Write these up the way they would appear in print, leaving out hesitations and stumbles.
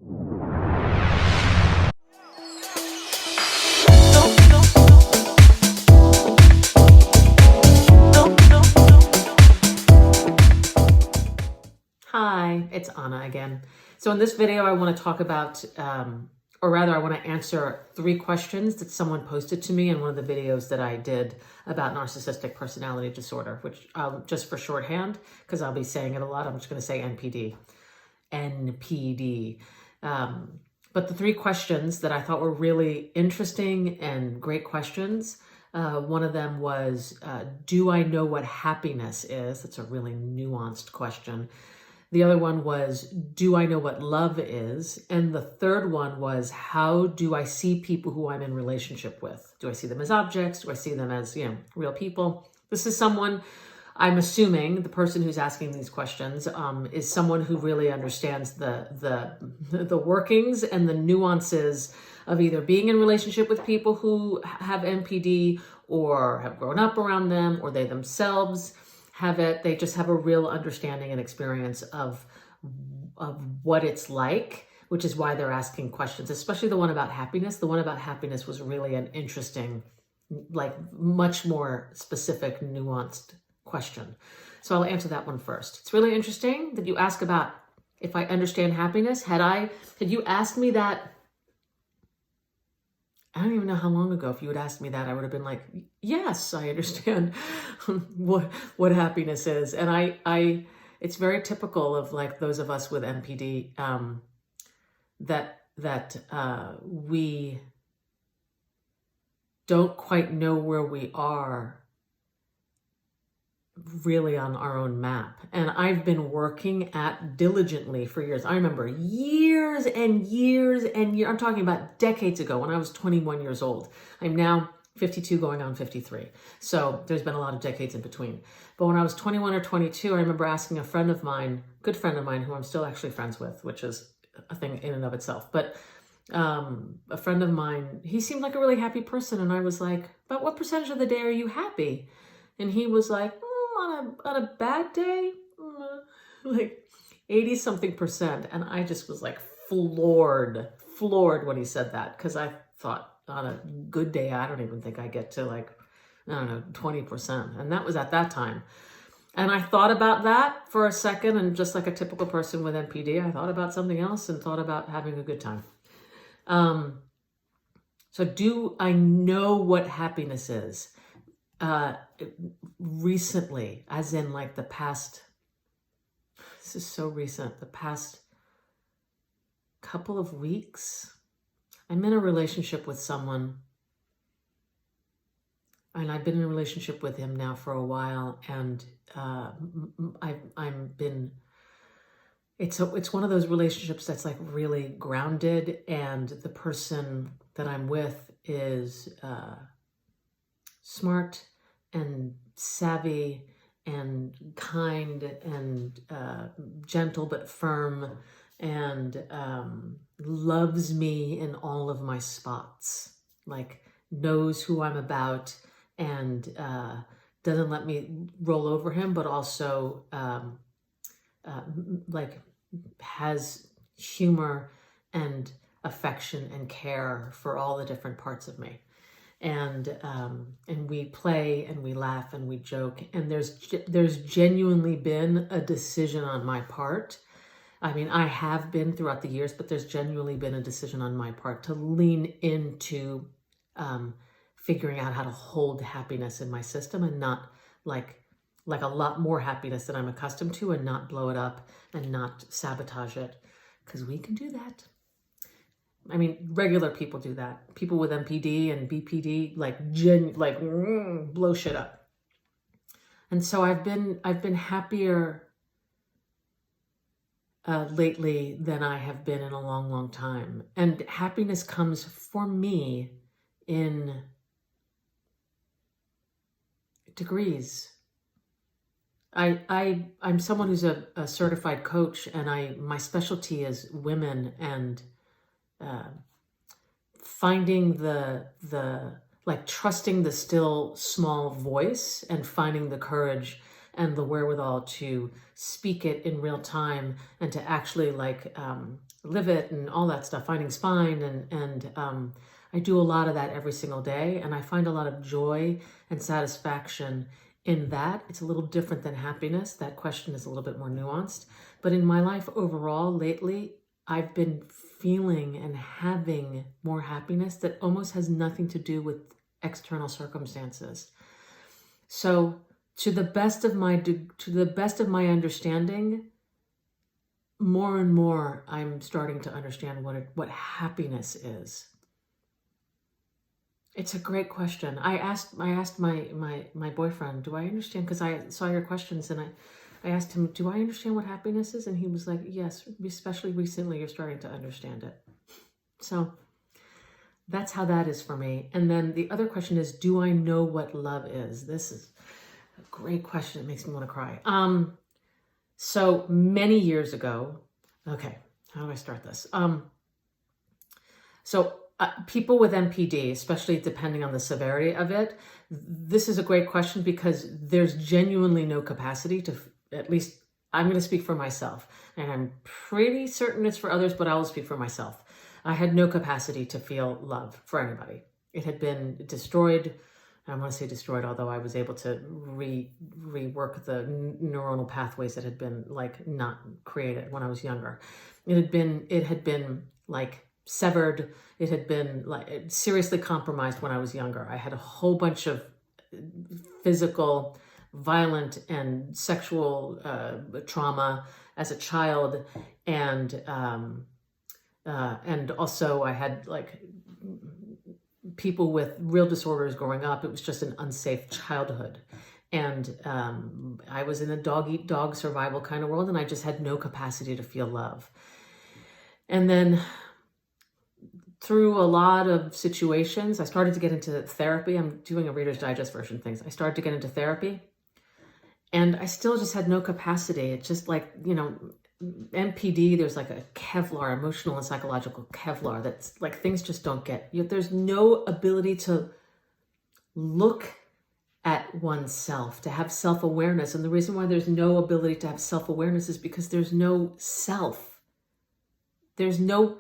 Hi, it's Anna again. So in this video, I want to talk about, or rather I want to answer 3 questions that someone posted to me in one of the videos that I did about narcissistic personality disorder, which just for shorthand, because I'll be saying it a lot, I'm just going to say NPD. NPD. But the 3 questions that I thought were really interesting and great questions, one of them was, do I know what happiness is? That's a really nuanced question. The other one was, do I know what love is? And the third one was, how do I see people who I'm in relationship with? Do I see them as objects? Do I see them as, real people? This is someone, I'm assuming the person who's asking these questions is someone who really understands the workings and the nuances of either being in relationship with people who have NPD or have grown up around them, or they themselves have it. They just have a real understanding and experience of what it's like, which is why they're asking questions, especially the one about happiness. The one about happiness was really an interesting, much more specific, nuanced question. So I'll answer that one first. It's really interesting that you ask about if I understand happiness. Had you asked me that, I don't even know how long ago, if you had asked me that, I would have been like, yes, I understand what happiness is. And it's very typical of those of us with NPD that we don't quite know where we are really on our own map. And I've been working at diligently for years. I remember years and years and years. I'm talking about decades ago when I was 21 years old. I'm now 52 going on 53. So there's been a lot of decades in between. But when I was 21 or 22, I remember asking a friend of mine, good friend of mine, who I'm still actually friends with, which is a thing in and of itself. But a friend of mine, he seemed like a really happy person. And I was like, but what percentage of the day are you happy? And he was like, on a bad day, 80 something percent. And I just was like floored when he said that. Cause I thought on a good day, I don't even think I get to 20%. And that was at that time. And I thought about that for a second. And just like a typical person with NPD, I thought about something else and thought about having a good time. So do I know what happiness is? Recently, as in the past, this is so recent, the past couple of weeks, I'm in a relationship with someone, and I've been in a relationship with him now for a while, and it's one of those relationships that's really grounded, and the person that I'm with is smart and savvy and kind and gentle but firm, and loves me in all of my spots, knows who I'm about, and doesn't let me roll over him, but also has humor and affection and care for all the different parts of me. And we play and we laugh and we joke, and there's genuinely been a decision on my part. I mean, I have been throughout the years, but there's genuinely been a decision on my part to lean into figuring out how to hold happiness in my system, and not like a lot more happiness than I'm accustomed to, and not blow it up and not sabotage it, because we can do that. I mean, regular people do that. People with NPD and BPD, blow shit up. And so I've been happier lately than I have been in a long, long time. And happiness comes for me in degrees. I'm someone who's a certified coach, and my specialty is women, and finding the trusting the still small voice, and finding the courage and the wherewithal to speak it in real time and to actually like live it and all that stuff, finding spine. And I do a lot of that every single day. And I find a lot of joy and satisfaction in that. It's a little different than happiness. That question is a little bit more nuanced. But in my life overall, lately, I've been feeling and having more happiness that almost has nothing to do with external circumstances. So to the best of my understanding, more and more I'm starting to understand what happiness is. It's a great question. I asked my boyfriend, do I understand? Because I saw your questions and I asked him, do I understand what happiness is? And he was like, yes, especially recently, you're starting to understand it. So that's how that is for me. And then the other question is, do I know what love is? This is a great question. It makes me want to cry. So many years ago, okay, how do I start this? People with NPD, especially depending on the severity of it, this is a great question because there's genuinely no capacity to, at least I'm going to speak for myself, and I'm pretty certain it's for others, but I will speak for myself. I had no capacity to feel love for anybody. It had been destroyed. I want to say destroyed, although I was able to rework the neuronal pathways that had been like not created when I was younger. It had been like severed. It had been like seriously compromised when I was younger. I had a whole bunch of physical, violent, and sexual trauma as a child, and also I had like people with real disorders growing up. It was just an unsafe childhood. And I was in a dog-eat-dog survival kind of world, and I just had no capacity to feel love. And then through a lot of situations, I started to get into therapy. I'm doing a Reader's Digest version of things. I started to get into therapy, and I still just had no capacity. It's just like, you know, NPD, there's like a Kevlar, emotional and psychological Kevlar, that's like things just don't get. There's no ability to look at oneself, to have self-awareness. And the reason why there's no ability to have self-awareness is because there's no self. There's no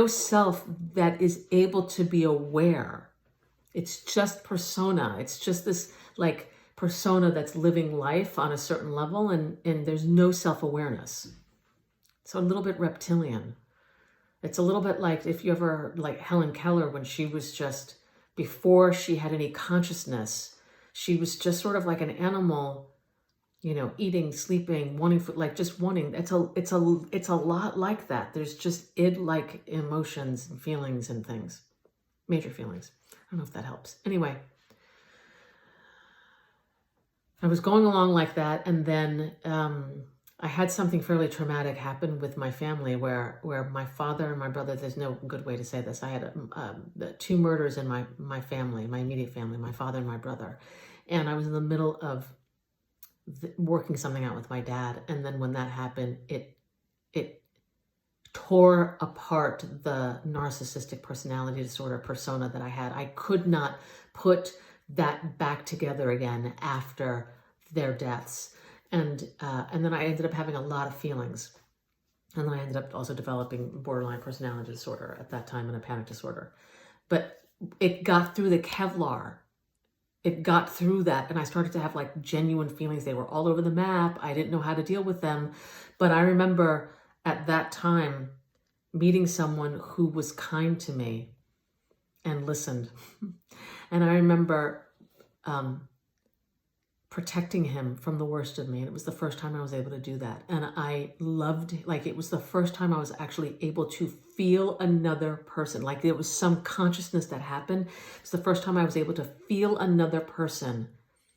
self that is able to be aware. It's just persona. It's just this like persona that's living life on a certain level, and there's no self-awareness. So a little bit reptilian. It's a little bit like if you ever, like Helen Keller, when she was just, before she had any consciousness, she was just sort of like an animal, you know, eating, sleeping, wanting food, like just wanting. It's a lot like that. There's just id-like emotions and feelings and things, major feelings. I don't know if that helps. Anyway, I was going along like that, and then I had something fairly traumatic happen with my family where my father and my brother, there's no good way to say this, I had two murders in my family, my immediate family, my father and my brother. And I was in the middle of working something out with my dad, and then when that happened, it tore apart the narcissistic personality disorder persona that I had. I could not put that back together again after their deaths, and then I ended up having a lot of feelings, and then I ended up also developing borderline personality disorder at that time and a panic disorder. But it got through the Kevlar. It got through that, and I started to have like genuine feelings. They were all over the map. I didn't know how to deal with them, but I remember at that time meeting someone who was kind to me and listened. And I remember protecting him from the worst of me. And it was the first time I was able to do that. And I loved, like, it was the first time I was actually able to feel another person. Like there was some consciousness that happened. It's the first time I was able to feel another person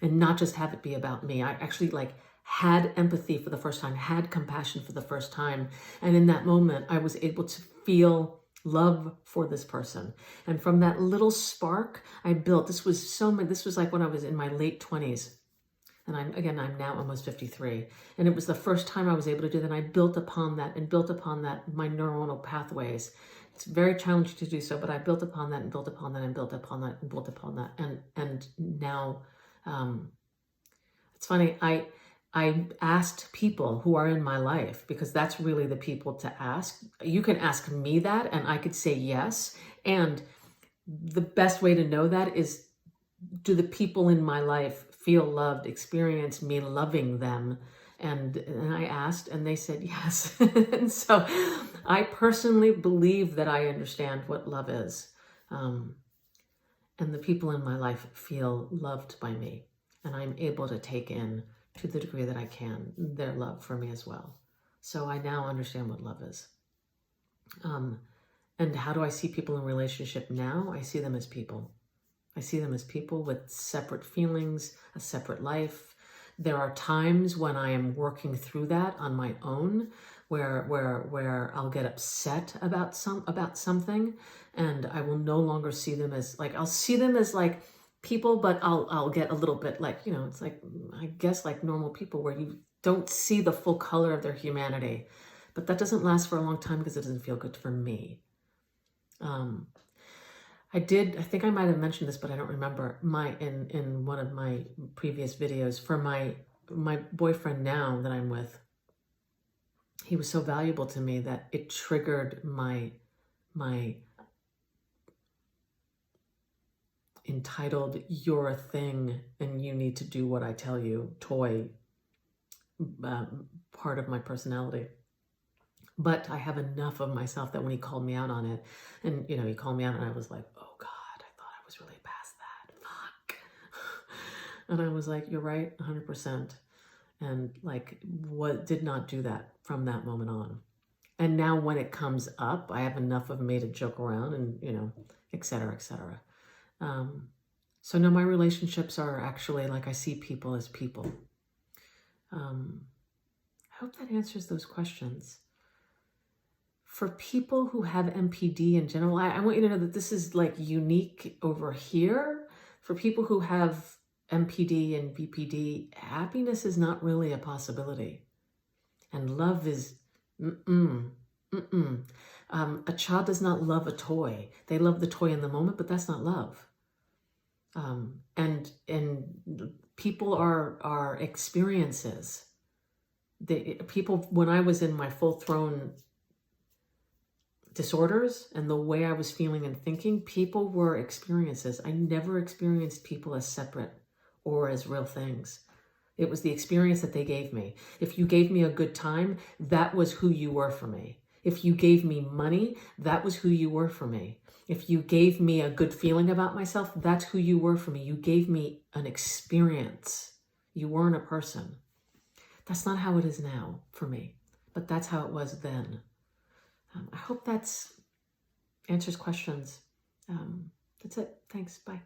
and not just have it be about me. I actually like had empathy for the first time, had compassion for the first time. And in that moment, I was able to feel love for this person. And from that little spark I built, this was like when I was in my late 20s. And I'm now almost 53. And it was the first time I was able to do that. And I built upon that and built upon that, my neuronal pathways. It's very challenging to do so, but I built upon that and built upon that and built upon that and built upon that. And now It's funny, I asked people who are in my life, because that's really the people to ask. You can ask me that and I could say yes. And the best way to know that is, do the people in my life feel loved, experience me loving them? And I asked, and they said yes. And so I personally believe that I understand what love is. And the people in my life feel loved by me. And I'm able to take in, to the degree that I can, their love for me as well. So I now understand what love is. And how do I see people in relationship now? I see them as people. I see them as people with separate feelings, a separate life. There are times when I am working through that on my own, where I'll get upset about something, and I will no longer see them as like, I'll see them as like people, but I'll get a little bit like, you know, it's like, I guess like normal people, where you don't see the full color of their humanity. But that doesn't last for a long time because it doesn't feel good for me. I think I might have mentioned this, but I don't remember, in one of my previous videos, for my boyfriend now that I'm with, he was so valuable to me that it triggered my entitled, you're a thing and you need to do what I tell you, toy part of my personality. But I have enough of myself that when he called me out on it, and, you know, he called me out and I was like, oh God, I thought I was really past that. Fuck. And I was like, you're right, 100%. And like, what did not do that from that moment on. And now when it comes up, I have enough of me to joke around and, you know, et cetera, et cetera. So now my relationships are actually like, I see people as people. I hope that answers those questions. For people who have NPD in general, I want you to know that this is like unique over here. For people who have NPD and BPD, happiness is not really a possibility. And love is, a child does not love a toy. They love the toy in the moment, but that's not love. And people are experiences. People, when I was in my full-thrown disorders and the way I was feeling and thinking, people were experiences. I never experienced people as separate or as real things. It was the experience that they gave me. If you gave me a good time, that was who you were for me. If you gave me money, that was who you were for me. If you gave me a good feeling about myself, that's who you were for me. You gave me an experience. You weren't a person. That's not how it is now for me, but that's how it was then. I hope that answers questions. That's it. Thanks. Bye.